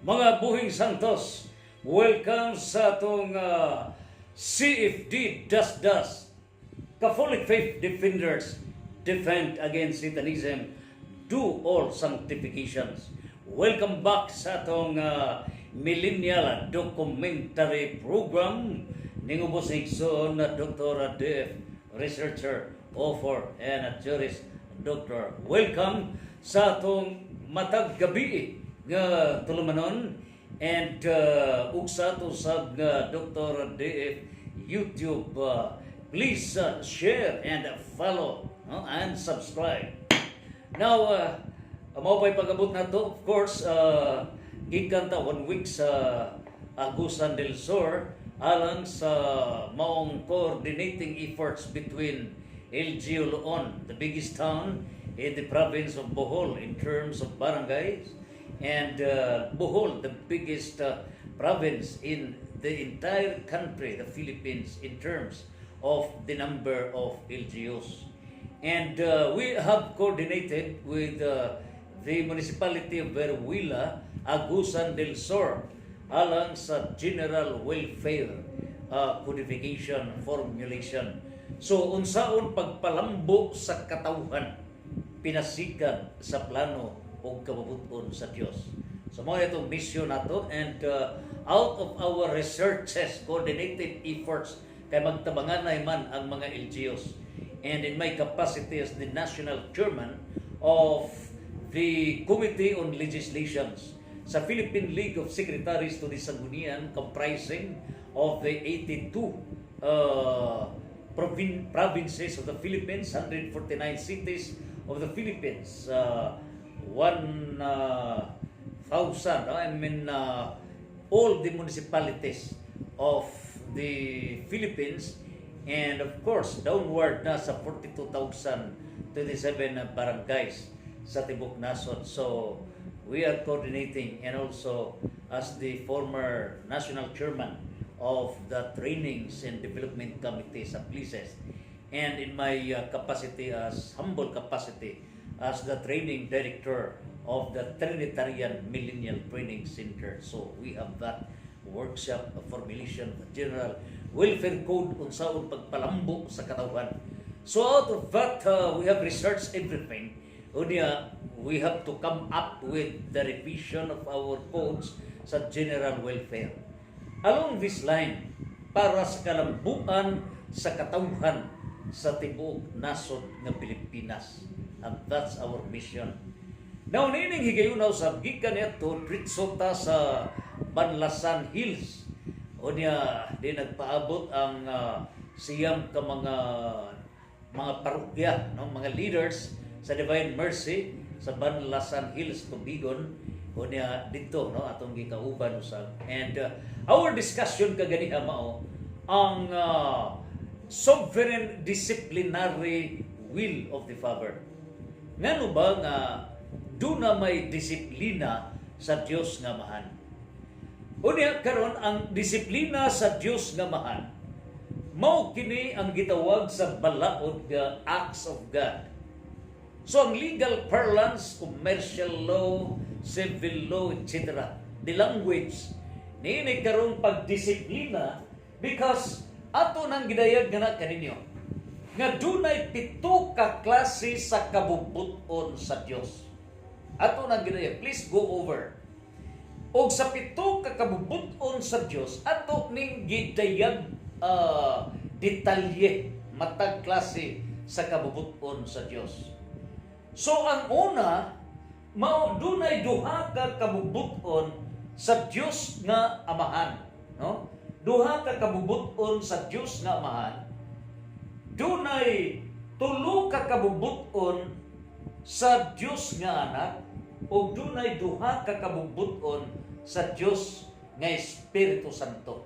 Mga buhing santos, welcome sa atong CFD Das Catholic Faith Defenders Defend Against Satanism, Do All Sanctifications. Welcome back sa atong millennial documentary program ning ubos igsoon na Dr. DF researcher, author, and a jurist doctor. Welcome sa atong matag gabi nga tulumanon and ugsa to sab nga Dr. DF YouTube. Please share and follow and subscribe. Now, mao pa'y pag-abot na to, of course, gikan ta 1 week sa Agusan del Sur alang sa maong coordinating efforts between LGU Loon, the biggest town in the province of Bohol in terms of barangays, and Bohol, the biggest province in the entire country, the Philippines, in terms of the number of LGUs. And we have coordinated with the municipality of Veruela, Agusan del Sur, alang sa general welfare codification formulation. So, unsaon pagpalambo sa katawhan, pinasikan sa plano o kabubuton sa Dios. So, mga itong mission nato, and out of our researches, coordinated efforts, kay magtabangan na man ang mga LGUs. And in my capacity as the national chairman of the Committee on Legislations sa Philippine League of Secretaries to the Sanggunian, comprising of the 82 provinces of the Philippines, 149 cities of the Philippines, 1,000, all the municipalities of the Philippines, and of course, downward na sa 42,027 barangays sa Tibok Nasod. So, we are coordinating, and also as the former national chairman of the Trainings and Development Committee sa places, and in my capacity as humble capacity as the training director of the Trinitarian Millennial Training Center. So we have that workshop of formulation of general welfare code unsaon pagpalambo sa katawhan. So out of that, we have researched everything. Unya, we have to come up with the revision of our codes sa general welfare. Along this line, para sa kalambuan sa katawhan sa tibuok nasod ng Pilipinas. And that's our mission. Now, nining higayunaw sa gikan ito, Tritsota sa Banlasan Hills. O niya, di nagpaabot ang siyam ka mga parokya, no? Mga leaders sa Divine Mercy sa Banlasan Hills, Tubigon. O niya, dito, no? Atong gikauban usab. And our discussion kaganiha mao ang sovereign disciplinary will of the Father. Ngano ba nga doon na may disiplina sa Dios nga mahan? Unya karon ang disiplina sa Dios nga mahan, mao kini ang gitawag sa balaod nga acts of God. So ang legal parlance, commercial law, civil law, etc., the language niini karong pagdisiplina, because ato nang gidayag nga kaninyo nga dunay 7 ka klase sa kabubuton sa Dios. Ato nang gidayag, please go over. Og sa 7 ka kabubuton sa Dios, ato ning gidayag detalye matag klase sa kabubuton sa Dios. So ang una, mao dunay duha ka kabubuton sa Dios nga Amahan, no? Duha ka kabubuton sa Dios nga Amahan. Dunay 3 ka kabubuton sa Dios nga Anak, o dunay 2 ka kabubuton sa Dios nga Espiritu Santo.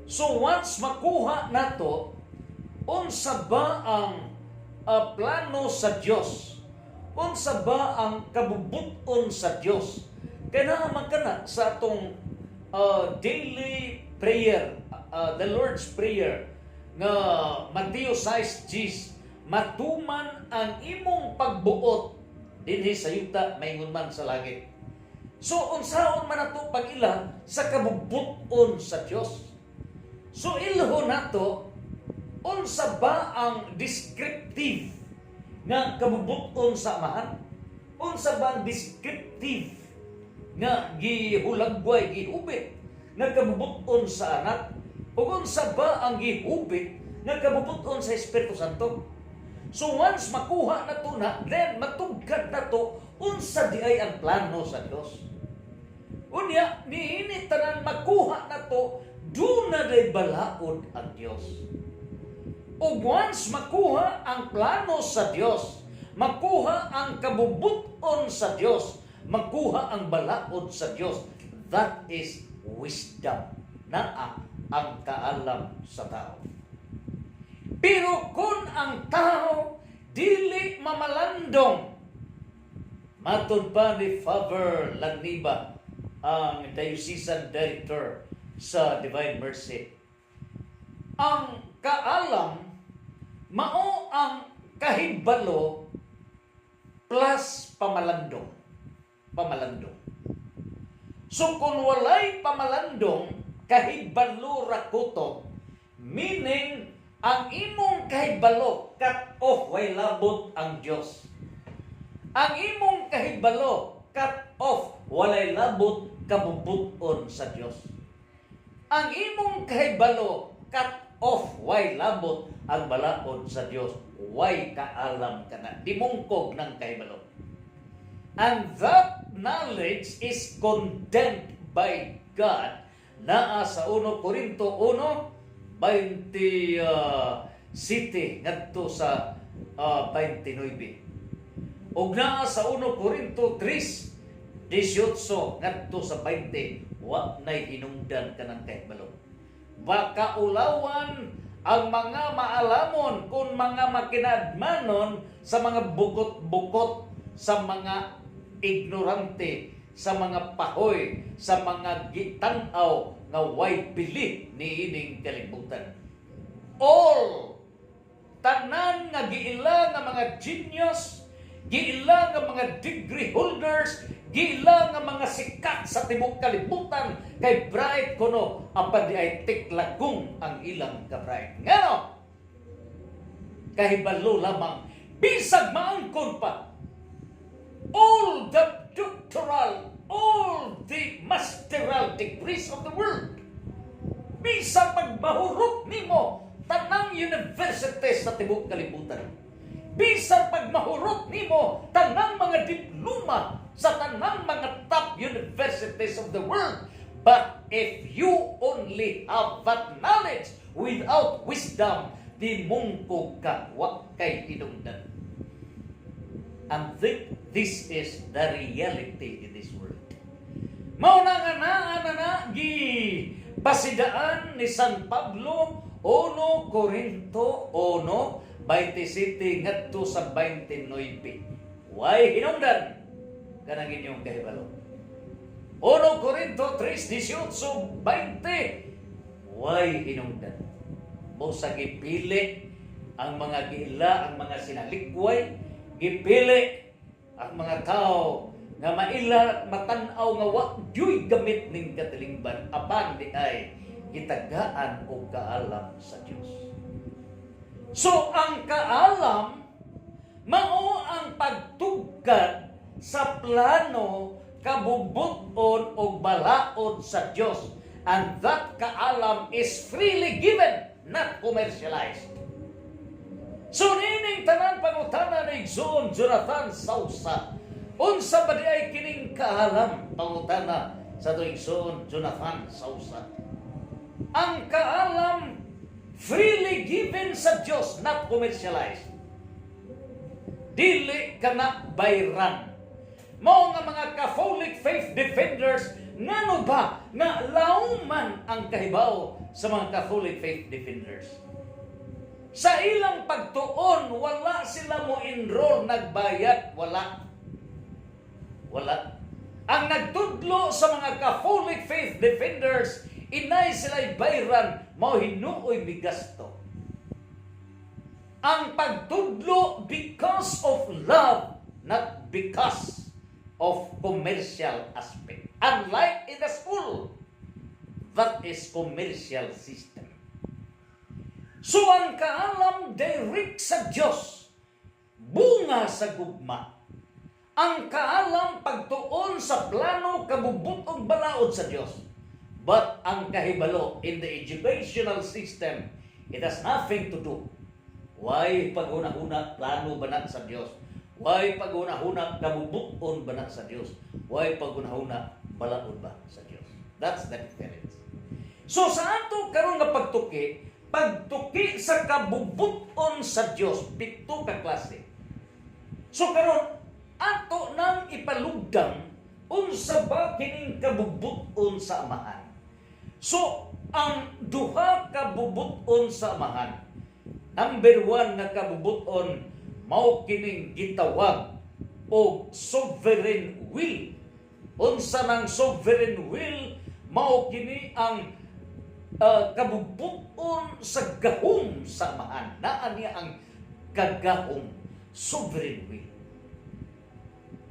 So once makuha nato unsa ba ang plano sa Dios, unsa ba ang kabubuton sa Dios, kailangan kana sa atong daily prayer, the Lord's Prayer, nga Mateo 6:10, matuman ang imong pagbuot dinhi sa yuta maingon man sa langit. So unsaon man nato pag-ila sa kabubut-on sa Dios. So ilho nato unsa ba ang descriptive nga kabubut-on sa Amahan? Unsa ba ang descriptive nga gihulagway, gihubit nga kabubut-on sa Anak? Ug unsa ba ang gihubit nga kabubut-on sa Espiritu Santo? So once makuha na to na, then matugkad na to unsa di ay ang plano sa Dios. Unya, niini tanan makuha na to, do na day balaod ang Dios. O once makuha ang plano sa Dios, makuha ang kabubut-on sa Dios, makuha ang balaod sa Dios, that is wisdom, naa ang kaalam sa tao. Pero kung ang tao dili mamalandong, matod pa ni Father Lagniba, ang diocesan director sa Divine Mercy, ang kaalam mao ang kahibalo plus pamalandong. Pamalandong. So kung walay pamalandong, kahibalo ra kuto, meaning ang imong kahibalo cut off way labot ang Dios. Ang imong kahibalo cut off walay labot kabubut-on sa Dios. Ang imong kahibalo cut off way labot ang balaod sa Dios. Way kaalam ka na, dimungkog ng kahibalo. And that knowledge is condemned by God. Naa sa 1 Corinto 1:27 ngadto sa 29. Ug naa sa 1 Corinto 3:18 ngadto sa 20, wa nay hinungdan kanang kahibalo. Baka ulawan ang mga maalamon kung mga makinadmanon sa mga bukot-bukot, sa mga ignorante, sa mga pahoy, sa mga gitanaw nga way bili niining kalibutan. All tanan nga giila nga mga genius, giila nga mga degree holders, giila nga mga sikat sa tibuok kalibutan, kay bright kuno apan di ay tiklagong ang ilang ka-bright. Ngano? Kahibalo lamang bisag maangkon pa all the doctoral, all the masteral degrees of the world. Bisag pagmahurot nimo tanang universities sa tibuok kalibutan. Bisag pagmahurot nimo tanang mga diploma sa tanang mga top universities of the world. But if you only have that knowledge without wisdom, di mungkog ka, wa kay hinungdan. And this is the reality in this world. Mao na nga naa gi pasidaan ni San Pablo 1 Corinto 1:27 ngadto sa 29. Way hinungdan kanang inyong kahibalo. 1 Corinto 3:18-20. Way hinungdan. Mo sa gipili ang mga giila, ang mga sinalikway, gipili ang mga tao nga maila matan-aw nga wa dioy gamit ning katilingban apan di ay gitagaan og kaalam sa Dios. So ang kaalam mao ang pagtugkad sa plano, kabubuton o balaod sa Dios, and that kaalam is freely given, not commercialized. So nining tanan pangutana ni John Jonathan Sausa, unsa ba di ay kining kaalam? Pangutana sa tuig John Jonathan Sausa. Ang kaalam freely given sa Dios, not commercialized. Dili kana bayran. Mao nga mga Catholic faith defenders, ngano ba nga lauman ang kahibaw sa mga Catholic faith defenders? Sa ilang pagtuon, wala sila mo enroll, nagbayad, wala. Ang nagtudlo sa mga Catholic faith defenders, inay sila'y bayran, mao hinuoy migasto. Ang pagtudlo because of love, not because of commercial aspect. Unlike in the school, that is commercial system. So ang kaalam direct sa Diyos, bunga sa gugma. Ang kaalam pagtuon sa plano kabubutong balaod sa Diyos. But ang kahibalo in the educational system, it has nothing to do. Why pag-una-una plano banat sa Diyos? Why pag-una-una kabubuton banat sa Diyos? Why pag-una-una balaod ba sa Diyos? That's the difference. So sa ato karon nga pagtuki sa kabubuton sa Diyos, pito ka klase. So karon ato nang ipalugdang unsa ba kining kabubuton sa amahan. So ang duha ka bubuton sa amahan. Number 1 nga kabubuton mao kining gitawag o sovereign will. Unsa nang sovereign will mao kini ang kabubuton sa gahom sa amahan. Naa niya ang kagahom, sovereign will.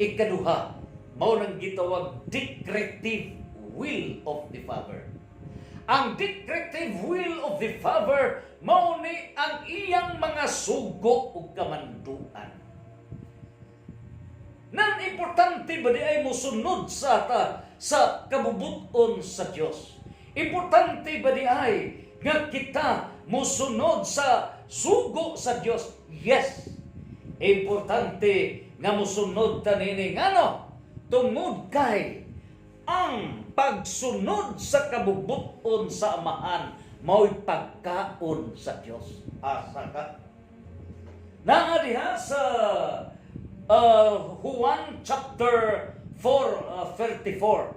Ikaduha, mao nang gitawag decretive will of the Father. Ang decretive will of the Father mao ni ang iyang mga sugo ug kamanduan. Nan importante ba di ay mosunod sa kabubuton sa Dios? Importante ba di ay nga kita mosunod sa sugo sa Dios? Yes. Importante nga mosunod ta nini ngano? Tungod kay ang pagsunod sa kabubuton sa amahan mao'y pagkaon sa Dios. Asa ka? Naa diha sa Juan chapter 4:34.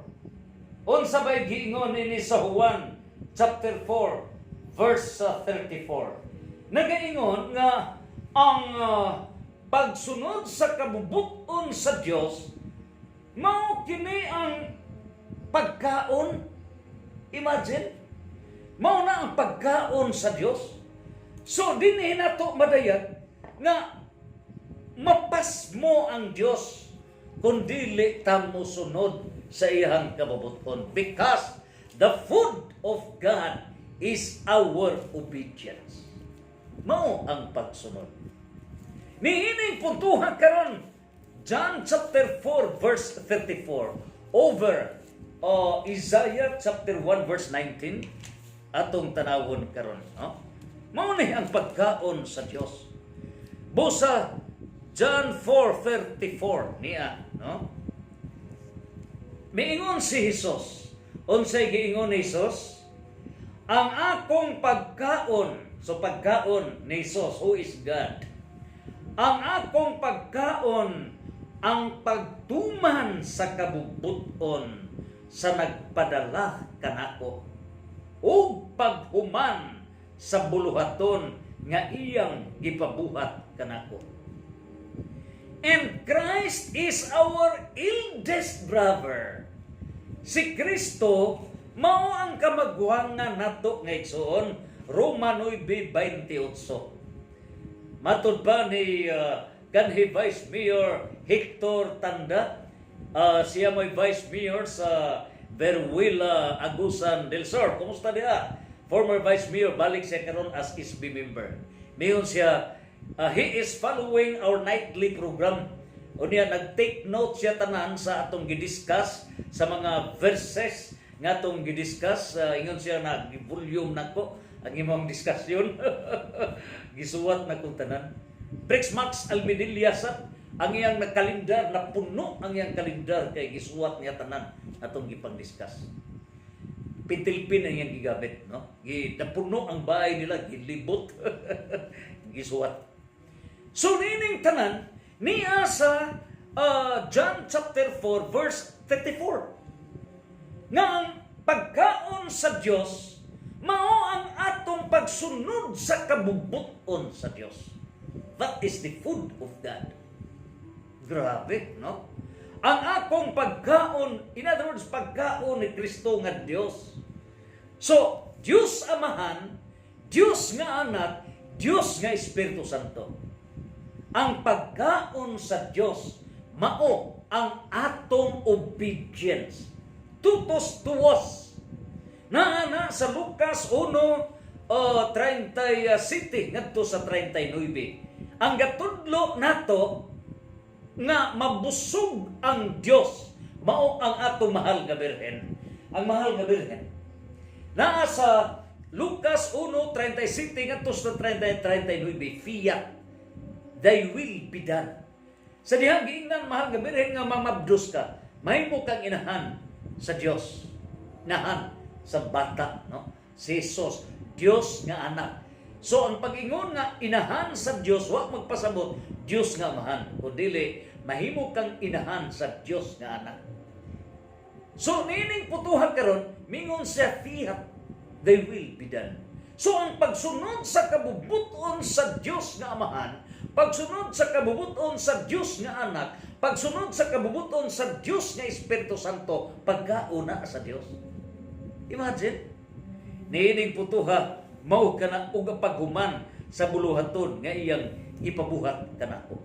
Unsa bay giingon ini sa Juan chapter 4 verse 34. Nagaingon nga ang pagsunod sa kabubuton sa Dios mao kini ang pagkaon. Imagine, mao na ang pagkaon sa Dios. So dinhi nato madayag nga mapas mo ang Dios kung dili ta mo sunod sa iyang kabubuton, because the food of God is our obedience. Mao ang pagsunod. Niining puntuhan karon John chapter 4 verse 34 over Isaiah chapter 1 verse 19 atong tanawon karon, no? Mao ni ang pagkaon sa Dios. Busa John 4:34 niya, no? Miingon si Jesus. Unsay giingon ni Jesus? Ang akong pagkaon, so pagkaon ni Jesus, who is God. Ang akong pagkaon ang pagtuman sa kabubuton sa nagpadala kanako ug paghuman sa buluhaton nga iyang gipabuhat kanako. And Christ is our eldest brother. Si Kristo mao ang kamagwangan nato nga igsoon, Roma 9:28. Matud ba ni kanhi Vice Mayor Hector Tanda, siya may Vice Mayor sa Berwila, Agusan del Sur. Kumusta dia? Former Vice Mayor, balik siya karon as SB member. Mayon siya, he is following our nightly program. O niya, nag-take note siya tanan sa atong gidiscuss, sa mga verses nga atong gidiscuss. Ingon siya na, volume na ko, ang imong discussion. Gisuwat na kong tanan. Brix Max Almedilla sa ang iyang nagkalendar, na puno ang iyang kalendar kay gisuwat niya tanan atong gipang-discuss. Pintilpin ang iyang gigabit, no? Napuno ang bahay nila, gilibot. Gisuwat. So nining tanan niya sa John chapter 4 verse 34. Nga ang pagkaon sa Dios mao ang atong pagsunod sa kabubuton sa Dios. That is the food of God. Grabe, no? Ang akong pagkaon, in other words, pagkaon ni Kristo nga Dios. So, Dios Amahan, Dios nga Anak, Dios nga Espiritu Santo. Ang pagkaon sa Dios mao ang atong obedience. Tutos tuwas. Na sa Lucas 1:37 ngadto sa 39. Ang gatudlo nato nga mabusog ang Dios mao ang atong mahal nga birhen. Ang mahal nga birhen naa sa Lucas 1:37 ngadto sa 39, fiat, thy will be done. Sa dihang giingnan mahal nga birhen nga mamabdos ka, mahimo kang inahan sa Dios, inahan sa bata, no? Si Jesus, Dios nga anak. So ang pag-ingon nga inahan sa Dios, wa magpasabot Dios nga amahan, kundi mahimo kang inahan sa Dios nga anak. So nining putuhan karon, mingon siya fiat, thy will be done. So ang pagsunod sa kabubuton sa Dios nga amahan, pagsunod sa kabubuton sa Dios nga anak, pagsunod sa kabubuton sa Dios nga Espiritu Santo, pagkauna sa Dios. Imagine, niining putuha, mao kana og paghuman sa buluhaton nga iyang ipabuhat kanako.